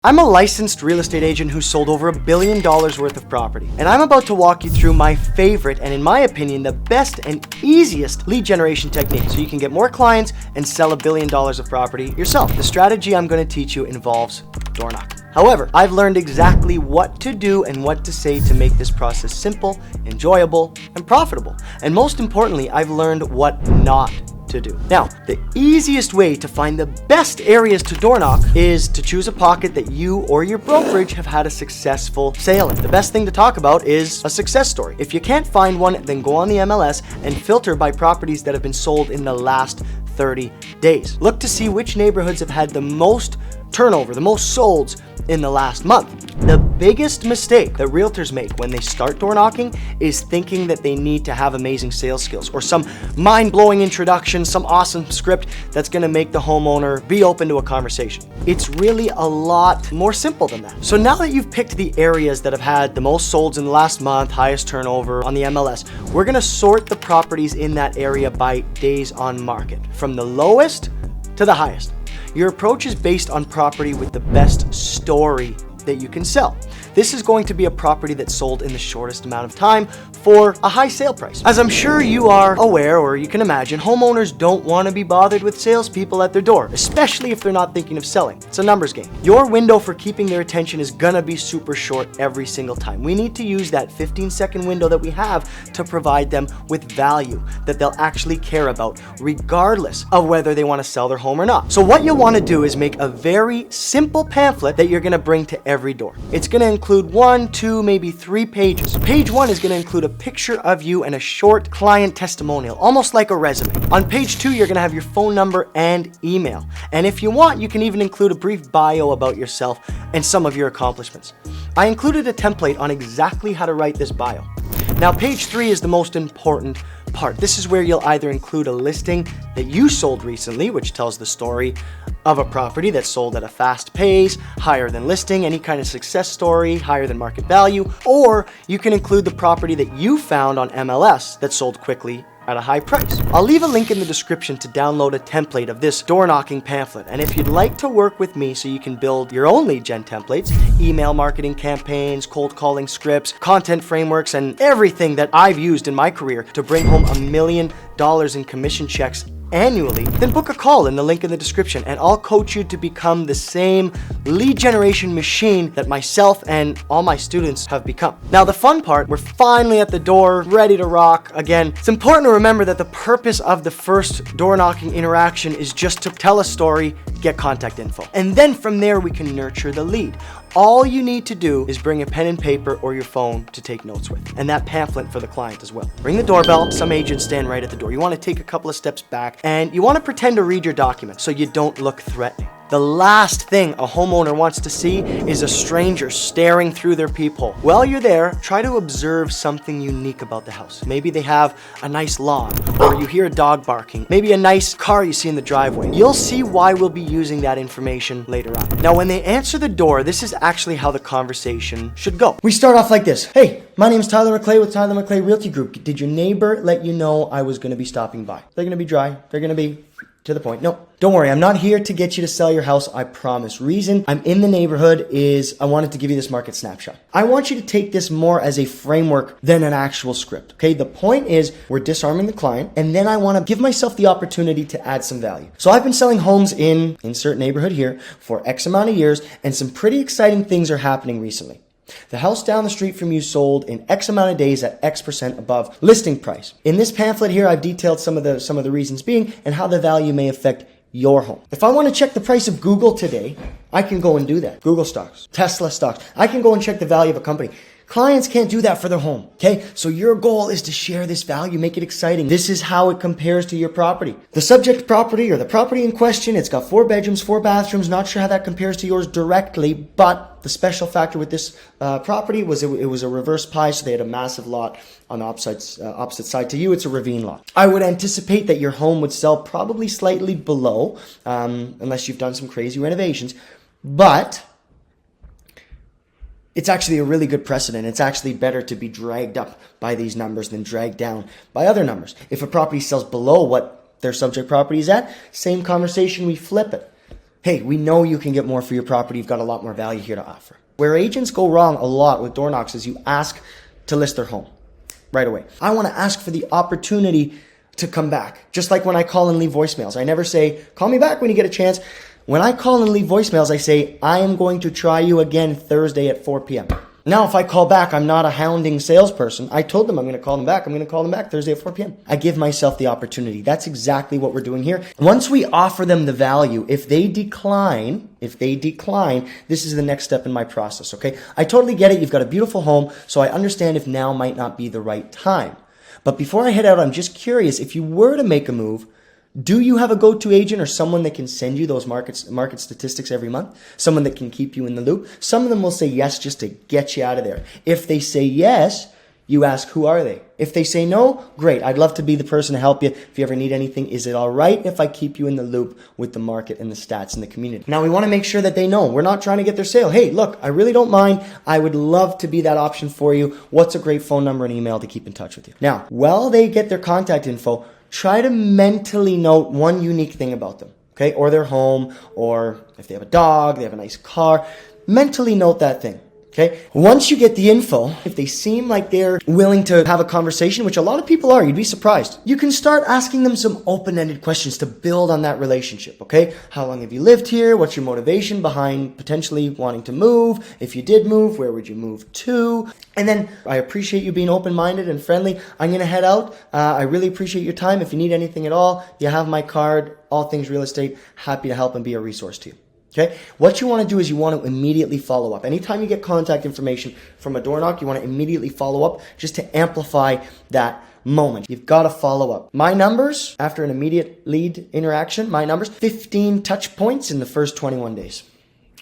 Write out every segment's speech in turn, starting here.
I'm a licensed real estate agent who sold over $1 billion worth of property, and I'm about to walk you through my favorite and, in my opinion, the best and easiest lead generation technique so you can get more clients and sell $1 billion of property yourself. The strategy I'm going to teach you involves door knocking. However, I've learned exactly what to do and what to say to make this process simple, enjoyable, and profitable. And most importantly, I've learned what not to do. Now, the easiest way to find the best areas to door knock is to choose a pocket that you or your brokerage have had a successful sale in. The best thing to talk about is a success story. If you can't find one, then go on the MLS and filter by properties that have been sold in the last 30 days. Look to see which neighborhoods have had the most turnover, the most solds in the last month. The biggest mistake that realtors make when they start door knocking is thinking that they need to have amazing sales skills or some mind-blowing introduction, some awesome script that's going to make the homeowner be open to a conversation. It's really a lot more simple than that. So now that you've picked the areas that have had the most solds in the last month, highest turnover on the MLS, we're going to sort the properties in that area by days on market, from the lowest to the highest. Your approach is based on property with the best story that you can sell. This is going to be a property that sold in the shortest amount of time for a high sale price. As I'm sure you are aware, or you can imagine, homeowners don't want to be bothered with salespeople at their door, especially if they're not thinking of selling. It's a numbers game. Your window for keeping their attention is gonna be super short every single time. We need to use that 15-second window that we have to provide them with value that they'll actually care about, regardless of whether they want to sell their home or not. So what you'll want to do is make a very simple pamphlet that you're gonna bring to every door. It's gonna include 1, 2, maybe 3 pages. Page 1 is gonna include a picture of you and a short client testimonial, almost like a resume. On page 2, you're gonna have your phone number and email. And if you want, you can even include a brief bio about yourself and some of your accomplishments. I included a template on exactly how to write this bio. Now, page 3 is the most important part. This is where you'll either include a listing that you sold recently, which tells the story of a property that sold at a fast pace, higher than listing, any kind of success story, higher than market value, or you can include the property that you found on MLS that sold quickly at a high price. I'll leave a link in the description to download a template of this door knocking pamphlet. And if you'd like to work with me so you can build your own lead gen templates, email marketing campaigns, cold calling scripts, content frameworks, and everything that I've used in my career to bring home $1 million in commission checks annually, then book a call in the link in the description and I'll coach you to become the same lead generation machine that myself and all my students have become. Now, the fun part, we're finally at the door, ready to rock again. It's important to remember that the purpose of the first door knocking interaction is just to tell a story, get contact info. And then from there, we can nurture the lead. All you need to do is bring a pen and paper or your phone to take notes with, and that pamphlet for the client as well. Ring the doorbell. Some agents stand right at the door. You want to take a couple of steps back and you want to pretend to read your document so you don't look threatening. The last thing a homeowner wants to see is a stranger staring through their peephole. While you're there, try to observe something unique about the house. Maybe they have a nice lawn, or you hear a dog barking, maybe a nice car you see in the driveway. You'll see why we'll be using that information later on. Now, when they answer the door, this is actually how the conversation should go. We start off like this. Hey, my name is Tyler McClay with Tyler McClay Realty Group. Did your neighbor let you know I was going to be stopping by? They're going to be dry. They're going to be to the point. No, don't worry. I'm not here to get you to sell your house. I promise. Reason I'm in the neighborhood is I wanted to give you this market snapshot. I want you to take this more as a framework than an actual script. Okay. The point is we're disarming the client, and then I want to give myself the opportunity to add some value. So I've been selling homes in insert neighborhood here for X amount of years, and some pretty exciting things are happening recently. The house down the street from you sold in X amount of days at X% above listing price. In this pamphlet here, I've detailed some of the reasons being and how the value may affect your home. If I want to check the price of Google today, I can go and do that. Google stocks, Tesla stocks. I can go and check the value of a company. Clients can't do that for their home, okay? So your goal is to share this value, make it exciting. This is how it compares to your property. The subject property or the property in question, it's got 4 bedrooms, 4 bathrooms. Not sure how that compares to yours directly, but the special factor with this property was it was a reverse pie, so they had a massive lot on the opposite side to you. It's a ravine lot. I would anticipate that your home would sell probably slightly below, unless you've done some crazy renovations, but it's actually a really good precedent. It's actually better to be dragged up by these numbers than dragged down by other numbers. If a property sells below what their subject property is at, same conversation, we flip it. Hey, we know you can get more for your property. You've got a lot more value here to offer. Where agents go wrong a lot with door knocks is you ask to list their home right away. I want to ask for the opportunity to come back. Just like when I call and leave voicemails. I never say, call me back when you get a chance. When I call and leave voicemails, I say, I am going to try you again Thursday at 4 p.m. Now, if I call back, I'm not a hounding salesperson. I told them I'm going to call them back. I'm going to call them back Thursday at 4 p.m. I give myself the opportunity. That's exactly what we're doing here. Once we offer them the value, if they decline, this is the next step in my process, okay? I totally get it. You've got a beautiful home, so I understand if now might not be the right time. But before I head out, I'm just curious, if you were to make a move, do you have a go-to agent or someone that can send you those market statistics every month? Someone that can keep you in the loop? Some of them will say yes just to get you out of there. If they say yes, you ask, who are they? If they say no, great. I'd love to be the person to help you. If you ever need anything, is it all right if I keep you in the loop with the market and the stats in the community? Now, we want to make sure that they know we're not trying to get their sale. Hey, look, I really don't mind. I would love to be that option for you. What's a great phone number and email to keep in touch with you? Now, while they get their contact info, try to mentally note one unique thing about them, okay? Or their home, or if they have a dog, they have a nice car. Mentally note that thing, okay? Once you get the info, if they seem like they're willing to have a conversation, which a lot of people are, you'd be surprised. You can start asking them some open-ended questions to build on that relationship, okay? How long have you lived here? What's your motivation behind potentially wanting to move? If you did move, where would you move to? And then, I appreciate you being open-minded and friendly. I'm going to head out. I really appreciate your time. If you need anything at all, you have my card, all things real estate. Happy to help and be a resource to you. Okay? What you want to do is you want to immediately follow up. Anytime you get contact information from a door knock, you want to immediately follow up just to amplify that moment. You've got to follow up. My numbers, after an immediate lead interaction, 15 touch points in the first 21 days.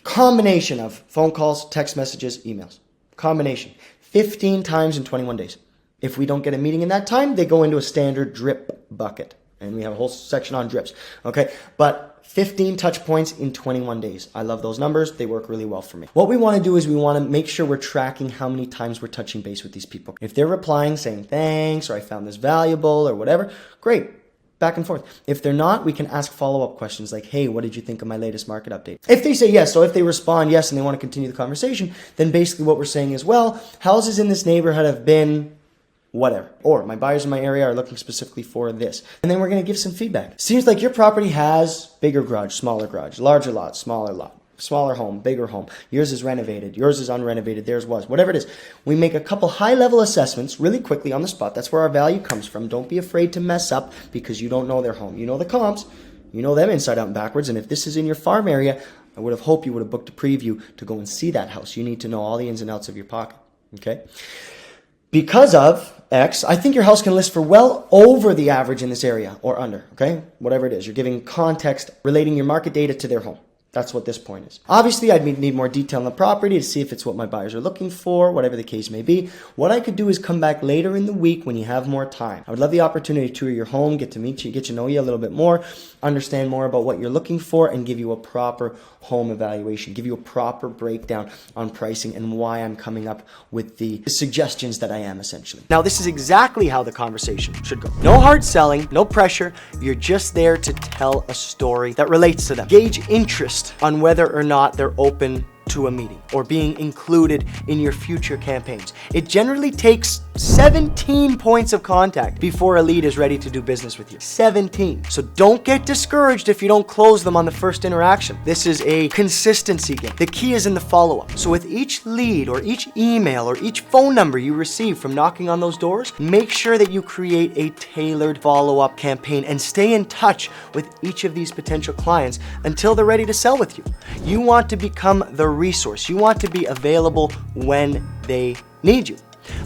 Combination of phone calls, text messages, emails. Combination. 15 times in 21 days. If we don't get a meeting in that time, they go into a standard drip bucket. And we have a whole section on drips. Okay? But 15 touch points in 21 days. I love those numbers. They work really well for me. What we want to do is we want to make sure we're tracking how many times we're touching base with these people. If they're replying saying thanks or I found this valuable or whatever, great. Back and forth. If they're not, we can ask follow-up questions like, hey, what did you think of my latest market update? If they say yes, so if they respond yes and they want to continue the conversation, then basically what we're saying is, well, houses in this neighborhood have been whatever. Or my buyers in my area are looking specifically for this. And then we're going to give some feedback. Seems like your property has bigger garage, larger lot, smaller lot. Smaller home, bigger home. Yours is renovated. Yours is unrenovated. Theirs was. Whatever it is. We make a couple high-level assessments really quickly on the spot. That's where our value comes from. Don't be afraid to mess up because you don't know their home. You know the comps. You know them inside out and backwards. And if this is in your farm area, I would have hoped you would have booked a preview to go and see that house. You need to know all the ins and outs of your pocket. Okay? Because of X, I think your house can list for well over the average in this area or under. Okay? Whatever it is. You're giving context relating your market data to their home. That's what this point is. Obviously, I'd need more detail on the property to see if it's what my buyers are looking for, whatever the case may be. What I could do is come back later in the week when you have more time. I would love the opportunity to tour your home, get to meet you, get to know you a little bit more, understand more about what you're looking for, and give you a proper home evaluation, give you a proper breakdown on pricing and why I'm coming up with the suggestions that I am, essentially. Now, this is exactly how the conversation should go. No hard selling, no pressure. You're just there to tell a story that relates to them. Gauge interest on whether or not they're open to a meeting or being included in your future campaigns. It generally takes 17 points of contact before a lead is ready to do business with you. 17. So don't get discouraged if you don't close them on the first interaction. This is a consistency game. The key is in the follow-up. So with each lead or each email or each phone number you receive from knocking on those doors, make sure that you create a tailored follow-up campaign and stay in touch with each of these potential clients until they're ready to sell with you. You want to become the resource. You want to be available when they need you.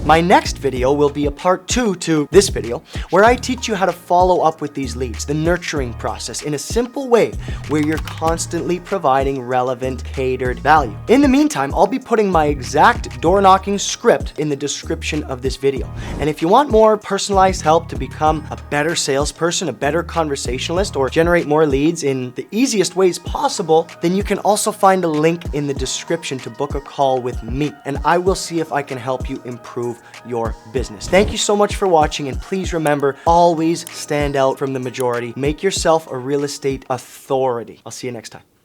My next video will be a part 2 to this video, where I teach you how to follow up with these leads, the nurturing process, in a simple way where you're constantly providing relevant, catered value. In the meantime, I'll be putting my exact door knocking script in the description of this video. And if you want more personalized help to become a better salesperson, a better conversationalist, or generate more leads in the easiest ways possible, then you can also find a link in the description to book a call with me, and I will see if I can help you improve your business. Thank you so much for watching, and please remember, always stand out from the majority. Make yourself a real estate authority. I'll see you next time.